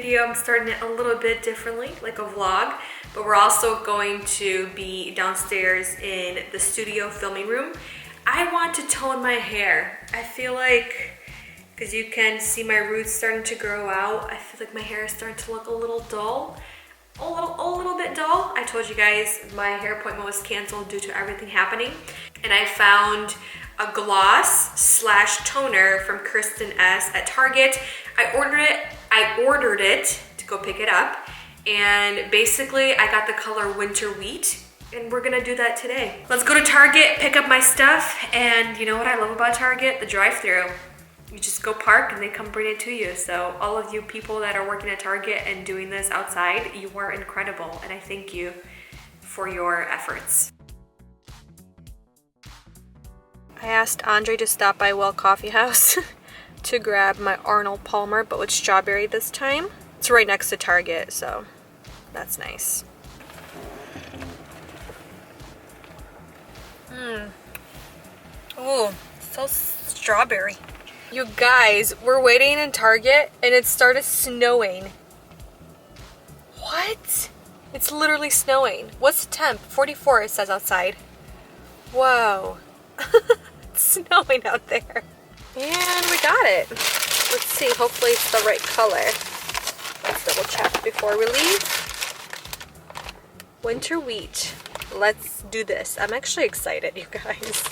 video, I'm starting it a little bit differently, like a vlog, but we're also going to be downstairs in the studio filming room. I want to tone my hair. I feel like, because you can see my roots starting to grow out, I feel like my hair is starting to look a little dull. A little bit dull. I told you guys my hair appointment was canceled due to everything happening. And I found a gloss / toner from Kristen S at Target. I ordered it to go pick it up. And basically I got the color Winter Wheat. And we're gonna do that today. Let's go to Target, pick up my stuff. And you know what I love about Target? The drive-thru. You just go park and they come bring it to you. So all of you people that are working at Target and doing this outside, you are incredible. And I thank you for your efforts. I asked Andrey to stop by Well Coffee House to grab my Arnold Palmer, but with strawberry this time. It's right next to Target, so that's nice. Ooh, so strawberry. You guys, we're waiting in Target and it started snowing. What? It's literally snowing. What's the temp? 44 it says outside. Whoa. It's snowing out there. And we got it. Let's see, hopefully it's the right color. Let's double check before we leave. Winter Wheat. Let's do this. I'm actually excited, you guys.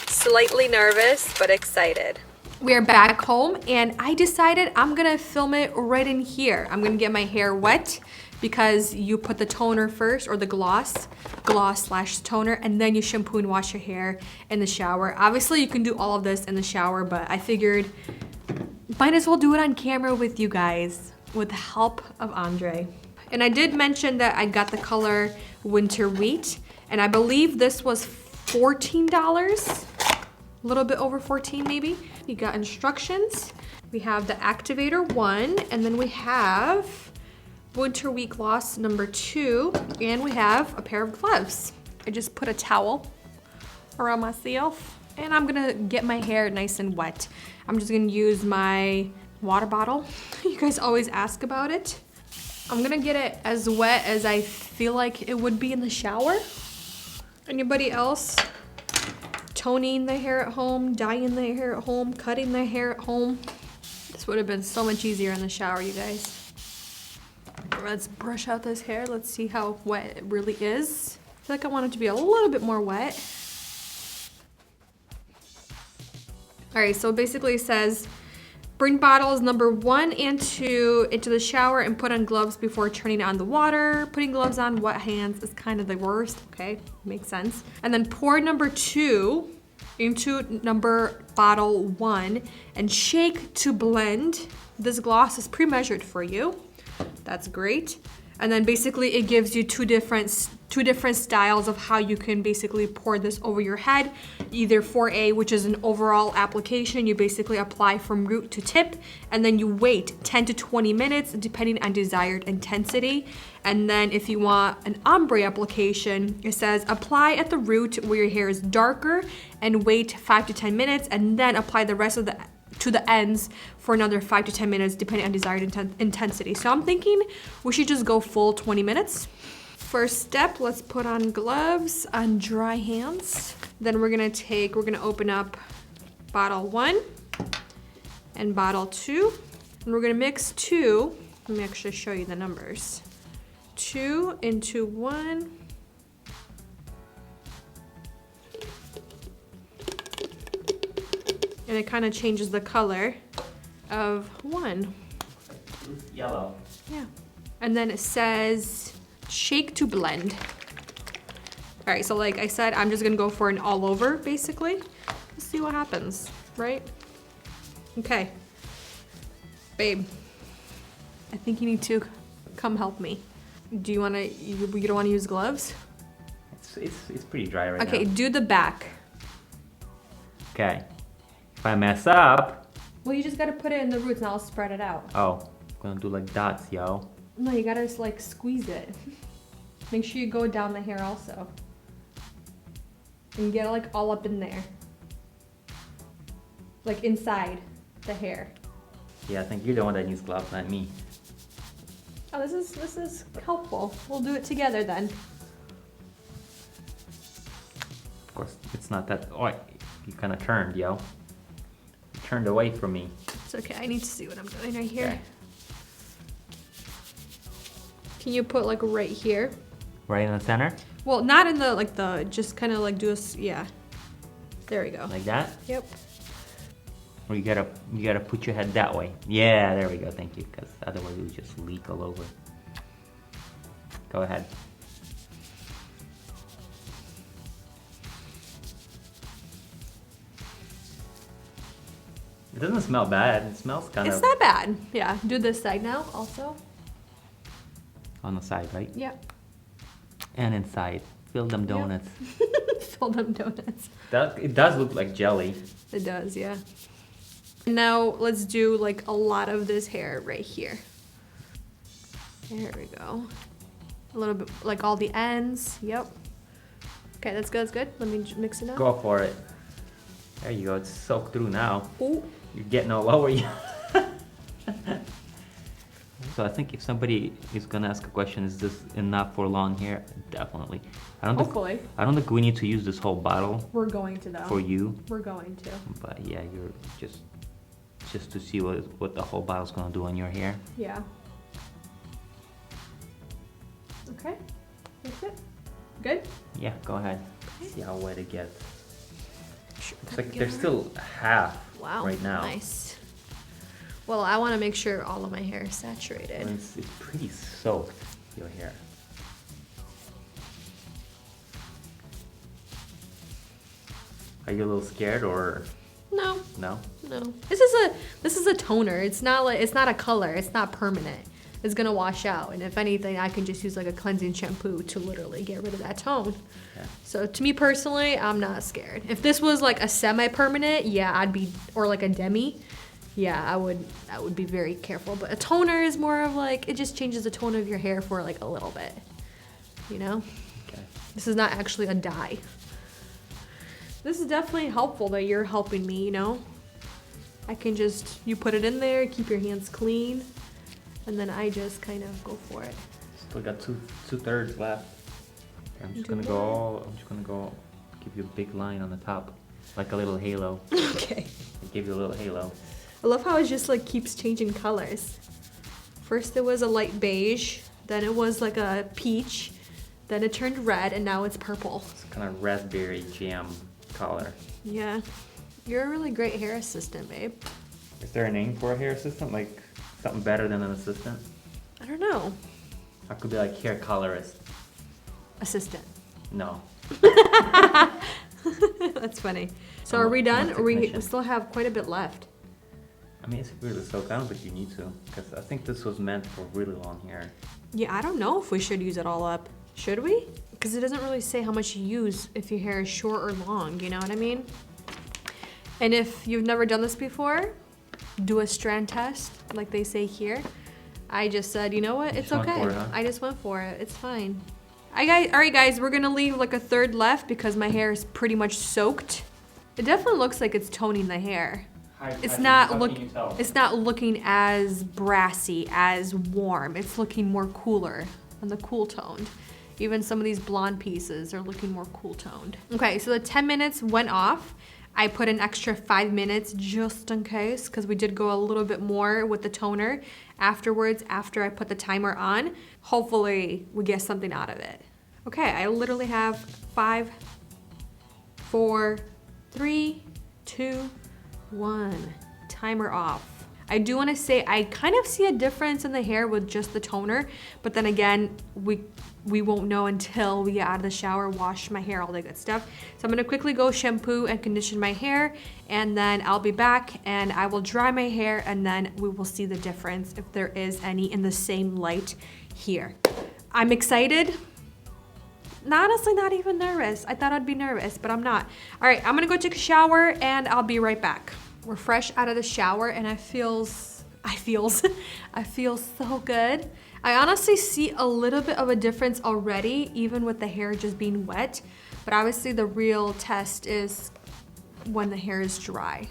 Slightly nervous, but excited. We are back home and I decided I'm gonna film it right in here. I'm gonna get my hair wet because you put the toner first, or the gloss / toner, and then you shampoo and wash your hair in the shower. Obviously you can do all of this in the shower, but I figured might as well do it on camera with you guys with the help of Andrey. And I did mention that I got the color Winter Wheat, and I believe this was $14. A little bit over 14 maybe. You got instructions. We have the activator 1, and then we have Winter Wheat gloss number 2, and we have a pair of gloves. I just put a towel around myself, and I'm gonna get my hair nice and wet. I'm just gonna use my water bottle. You guys always ask about it. I'm gonna get it as wet as I feel like it would be in the shower. Anybody else toning their hair at home, dyeing their hair at home, cutting their hair at home? This would have been so much easier in the shower, you guys. Let's brush out this hair. Let's see how wet it really is. I feel like I want it to be a little bit more wet. All right, so basically it says, bring bottles number 1 and 2 into the shower and put on gloves before turning on the water. Putting gloves on wet hands is kind of the worst. Okay, makes sense. And then pour number 2 into bottle 1 and shake to blend. This gloss is pre-measured for you. That's great. And then basically it gives you two different styles of how you can basically pour this over your head. Either 4A, which is an overall application. You basically apply from root to tip, and then you wait 10 to 20 minutes depending on desired intensity. And then if you want an ombre application, it says apply at the root where your hair is darker and wait 5 to 10 minutes, and then apply the rest of to the ends for another 5 to 10 minutes depending on desired intensity. So I'm thinking we should just go full 20 minutes. First step, let's put on gloves on dry hands. Then we're gonna open up bottle 1 and bottle 2. And we're gonna mix 2, let me actually show you the numbers. 2 into 1. And it kind of changes the color of 1. Yellow. Yeah. And then it says shake to blend. All right, so like I said, I'm just gonna go for an all over basically. Let's see what happens, right? Okay. Babe, I think you need to come help me. Do you wanna, you don't wanna use gloves? It's pretty dry right now. Okay, do the back. Okay. If I mess up. Well, you just gotta put it in the roots and I'll spread it out. Oh, I'm gonna do like dots, yo. No, you gotta just like squeeze it. Make sure you go down the hair also. And get it like all up in there. Like inside the hair. Yeah, I think you're the one that needs gloves, not me. Oh, this is helpful. We'll do it together then. Of course, it's not that. Oh, you kind of turned, yo. You turned away from me. It's okay. I need to see what I'm doing right here. Okay. Can you put like right here? Right in the center? Well, not in the like the. Just kind of like do a yeah. There we go. Like that? Yep. Or you gotta put your head that way. Yeah, there we go. Thank you. Because otherwise it would just leak all over. Go ahead. It doesn't smell bad. It smells kind of... It's not bad. Yeah. Do this side now also. On the side, right? Yep. And inside. Fill them donuts. Yep. Fill them donuts. It does look like jelly. It does, yeah. Now let's do like a lot of this hair right here. There we go. A little bit, like all the ends. Yep. Okay, that's good, that's good. Let me mix it up. Go for it. There you go. It's soaked through now. Ooh. You're getting all over you. So I think if somebody is gonna ask a question, is this enough for long hair? Definitely. Hopefully. I don't think we need to use this whole bottle. We're going to though. For you. We're going to. But yeah, you're just to see what the whole bottle's gonna do on your hair. Yeah. Okay. That's it. Good? Yeah, go ahead. Okay. See how wet it gets. It's like Get there's it. still half Wow. right now. Nice. Well, I want to make sure all of my hair is saturated. And it's pretty soaked, your hair. Are you a little scared or No. no? No. This is a toner. It's not a color. It's not permanent. It's gonna wash out. And if anything, I can just use like a cleansing shampoo to literally get rid of that tone. Yeah. So to me personally, I'm not scared. If this was like a semi-permanent, yeah, I'd be, or like a demi, yeah, I would be very careful. But a toner is more of like, it just changes the tone of your hair for like a little bit, you know? Okay. This is not actually a dye. This is definitely helpful that you're helping me, you know? I can just, you put it in there, keep your hands clean, and then I just kind of go for it. Still got two-thirds left. I'm just gonna go give you a big line on the top, like a little halo. Okay. Give you a little halo. I love how it just like keeps changing colors. First it was a light beige, then it was like a peach, then it turned red, and now it's purple. It's kind of raspberry jam color. Yeah. You're a really great hair assistant, babe. Is there a name for a hair assistant? Like something better than an assistant? I don't know. I could be like hair colorist. Assistant. No. That's funny. So are we done? Or we still have quite a bit left? I mean, it's really soaked. I don't think you need to, because I think this was meant for really long hair. Yeah, I don't know if we should use it all up. Should we? Because it doesn't really say how much you use if your hair is short or long, you know what I mean? And if you've never done this before, do a strand test, like they say here. I just said, you know what, it's okay. I just went for it, it's fine. All right guys, we're gonna leave like a third left because my hair is pretty much soaked. It definitely looks like it's toning the hair. It's not looking as brassy, as warm. It's looking more cooler on the cool toned. Even some of these blonde pieces are looking more cool toned. Okay, so the 10 minutes went off. I put an extra 5 minutes just in case, because we did go a little bit more with the toner afterwards after I put the timer on. Hopefully we get something out of it. Okay, I literally have 5, 4, 3, 2, 1. Timer off. I do want to say I kind of see a difference in the hair with just the toner, but then again, we won't know until we get out of the shower, wash my hair, all that good stuff. So I'm gonna quickly go shampoo and condition my hair, and then I'll be back and I will dry my hair, and then we will see the difference if there is any in the same light here. I'm excited. Honestly, not even nervous. I thought I'd be nervous, but I'm not. All right, I'm gonna go take a shower and I'll be right back. We're fresh out of the shower and I feel so good. I honestly see a little bit of a difference already, even with the hair just being wet. But obviously the real test is when the hair is dry.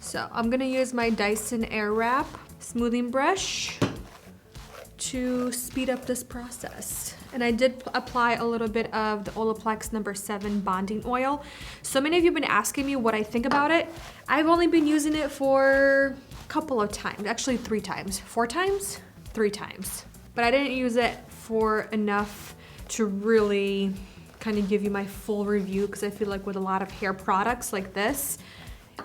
So I'm gonna use my Dyson Airwrap smoothing brush to speed up this process. And I did apply a little bit of the Olaplex #7 bonding oil. So many of you have been asking me what I think about it. I've only been using it for a couple of times, actually 3 times. 4 times? 3 times. But I didn't use it for enough to really kind of give you my full review, because I feel like with a lot of hair products like this,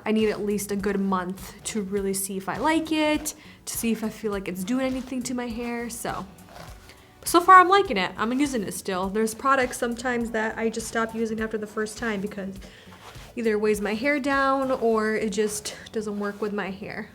I need at least a good month to really see if I like it, to see if I feel like it's doing anything to my hair. So far I'm liking it. I'm using it still. There's products sometimes that I just stop using after the first time because either it weighs my hair down or it just doesn't work with my hair.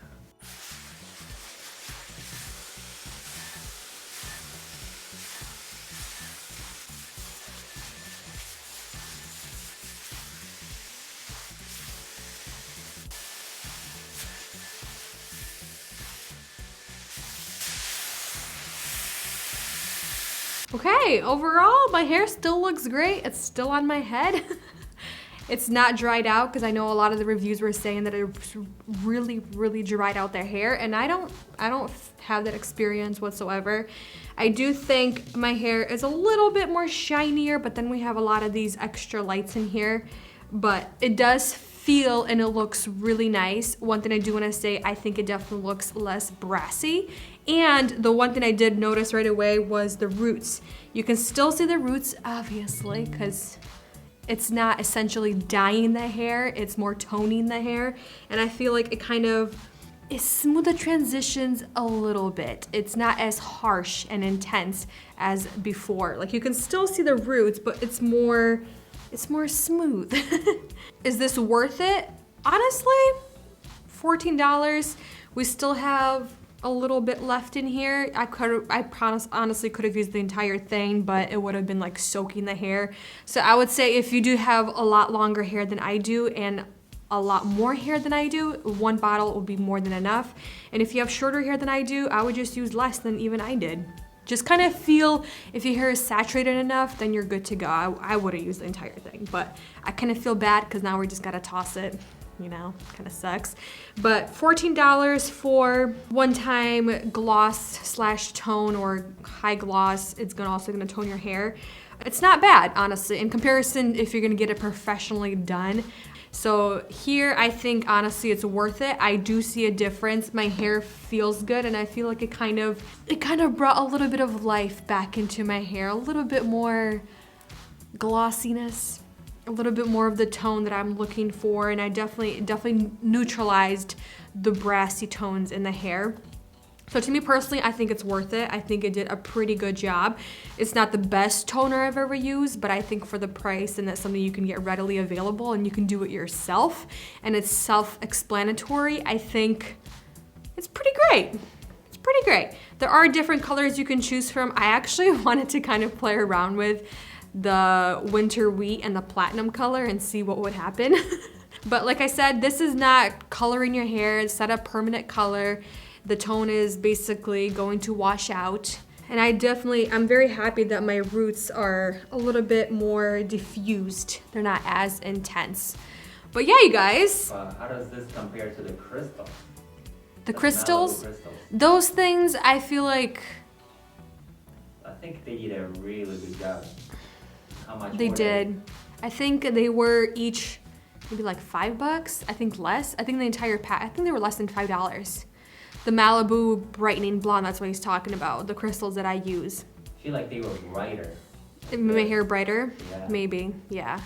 Okay, overall, my hair still looks great. It's still on my head. It's not dried out, because I know a lot of the reviews were saying that it really, really dried out their hair, and I don't have that experience whatsoever. I do think my hair is a little bit more shinier, but then we have a lot of these extra lights in here. But it does feel and it looks really nice. One thing I do want to say, I think it definitely looks less brassy. And the one thing I did notice right away was the roots. You can still see the roots, obviously, because it's not essentially dyeing the hair, it's more toning the hair. And I feel like it smooth the transitions a little bit. It's not as harsh and intense as before. Like, you can still see the roots, but it's more smooth. Is this worth it? Honestly, $14. We still have a little bit left in here. I honestly could have used the entire thing, but it would have been like soaking the hair. So I would say if you do have a lot longer hair than I do and a lot more hair than I do, 1 bottle will be more than enough. And if you have shorter hair than I do, I would just use less than even I did. Just kind of feel if your hair is saturated enough, then you're good to go. I would have used the entire thing, but I kind of feel bad because now we just gotta toss it. You know, kind of sucks. But $14 for one-time gloss/tone or high gloss. It's also gonna tone your hair. It's not bad, honestly, in comparison if you're gonna get it professionally done. So here, I think honestly it's worth it. I do see a difference. My hair feels good, and I feel like it kind of brought a little bit of life back into my hair, a little bit more glossiness, a little bit more of the tone that I'm looking for, and I definitely neutralized the brassy tones in the hair. So to me personally, I think it's worth it. I think it did a pretty good job. It's not the best toner I've ever used, but I think for the price, and that's something you can get readily available and you can do it yourself, and it's self-explanatory, I think it's pretty great. It's pretty great. There are different colors you can choose from. I actually wanted to kind of play around with the winter wheat and the platinum color and see what would happen. But like I said, this is not coloring your hair. It's not a permanent color. The tone is basically going to wash out. And I'm very happy that my roots are a little bit more diffused. They're not as intense. But yeah, you guys. How does this compare to the crystals? The crystals? Those things, I feel like... I think they did a really good job. How much they did. I think they were each maybe like $5. I think less. I think the entire pack, I think they were less than $5. The Milabu brightening blonde, that's what he's talking about. The crystals that I use. I feel like they were brighter. It made my hair brighter? Yeah. Maybe, yeah.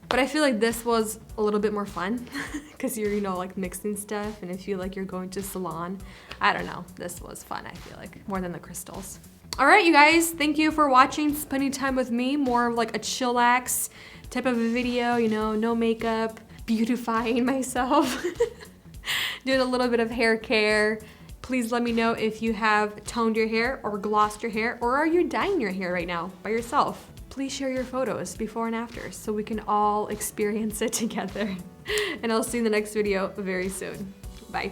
But I feel like this was a little bit more fun because you're, like mixing stuff, and I feel like you're going to salon. I don't know, this was fun, I feel like, more than the crystals. All right, you guys, thank you for watching, spending time with me, more of like a chillax type of a video, no makeup, beautifying myself, doing a little bit of hair care. Please let me know if you have toned your hair or glossed your hair, or are you dyeing your hair right now by yourself? Please share your photos before and after so we can all experience it together. And I'll see you in the next video very soon. Bye.